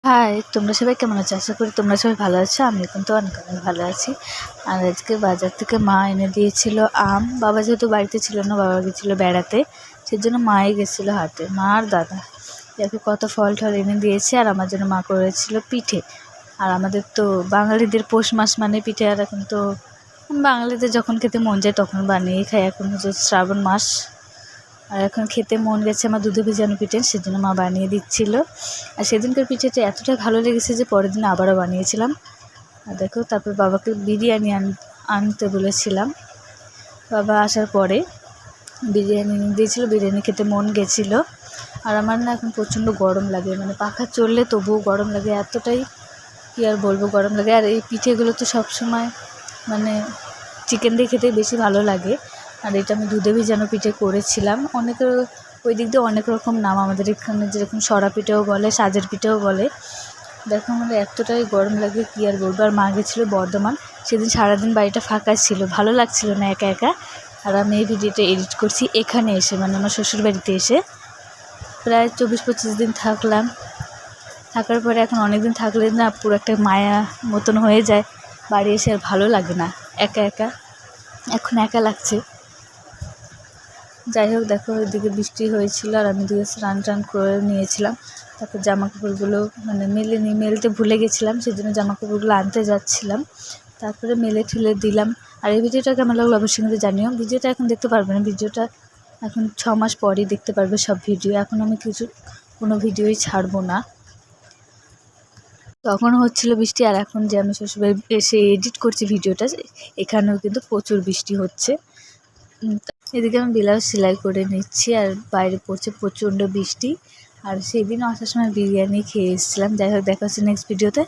High, তোমরা সবাই কেমন আছো? আশা করি তোমরা সবাই ভালো আছো। আমি কিন্তু অনেক অনেক ভালো আছি। আর আজকে বাজার থেকে মা এনে দিয়েছিল আম। বাবা যেহেতু বাড়িতে ছিল না, বাবা গেছিলো বেড়াতে, সেজন্য মাই গেছিলো হাটে, মা আর দাদা। দেখো কত ফল টল এনে দিয়েছে। আর আমার জন্য মা করেছিল পিঠে। আর আমাদের তো বাঙালিদের পৌষ মাস মানে পিঠে। আর এখন তো বাঙালিদের যখন খেতে মন যায় তখন বানিয়েই খাই। এখন হচ্ছে শ্রাবণ মাস, আর এখন খেতে মন গেছে আমার দুধে ভেজানো পিঠে, সেজন্য মা বানিয়ে দিচ্ছিল। আর সেদিনকার পিঠেটা এতটাই ভালো লেগেছে যে পরের দিন আবারও বানিয়েছিলাম। আর দেখো, তারপর বাবাকে বিরিয়ানি আনতে বলেছিলাম। বাবা আসার পরে বিরিয়ানি এনে দিয়েছিল, বিরিয়ানি খেতে মন গেছিলো। আর আমার না এখন প্রচণ্ড গরম লাগে, মানে পাখা চললে তবুও গরম লাগে, এতটাই কী আর বলবো, গরম লাগে। আর এই পিঠেগুলো তো সবসময় মানে চিকেন দিয়ে খেতে বেশি ভালো লাগে। আর এটা আমি দুধে ভিজানো পিঠে করেছিলাম। অনেকের ওই দিক দিয়ে অনেক রকম নাম, আমাদের এখানে যেরকম সরা পিঠেও বলে, সাজের পিঠেও বলে। দেখো আমার এতটাই গরম লাগে কী আর বলবো। আর মা গেছিলো বর্ধমান, সেদিন সারাদিন বাড়িটা ফাঁকা ছিল, ভালো লাগছিল না একা একা। আর আমি এই ভিডিওটা এডিট করছি এখানে এসে, মানে আমার শ্বশুর বাড়িতে এসে। প্রায় 24-25 দিন থাকলাম। থাকার পরে এখন অনেক দিন থাকলে না পুরো একটা মায়া মতন হয়ে যায়, বাড়ি এসে আর ভালো লাগে না, একা একা এখন একা লাগছে। যাই হোক, দেখো ওইদিকে বৃষ্টি হয়েছিল আর আমি দিকে স্নান টান করে নিয়েছিলাম। তারপর জামা কাপড়গুলো মানে মেলতে ভুলে গেছিলাম, সেই জন্য জামা কাপড়গুলো আনতে যাচ্ছিলাম। তারপরে মেলে ঠেলে দিলাম। আর এই ভিডিওটা কেমন লাগলো অবশ্যই কিন্তু জানিও। ভিডিওটা এখন দেখতে পারবে না, ভিডিওটা এখন 6 মাস পরেই দেখতে পারবে সব ভিডিও। এখন আমি কোনো ভিডিওই ছাড়বো না। তখন হচ্ছিল বৃষ্টি, আর এখন যে আমি শ্বশুরবাড়ি এসে এডিট করছি ভিডিওটা, এখানেও কিন্তু প্রচুর বৃষ্টি হচ্ছে। এদিকে আমি ব্লাউজ সেলাই করে নিচ্ছি, আর বাইরে পড়ছে প্রচণ্ড বৃষ্টি। আর সেদিন আসার সময় বিরিয়ানি খেয়ে এসেছিলাম। যাই হোক, দেখা হচ্ছে নেক্সট ভিডিওতে।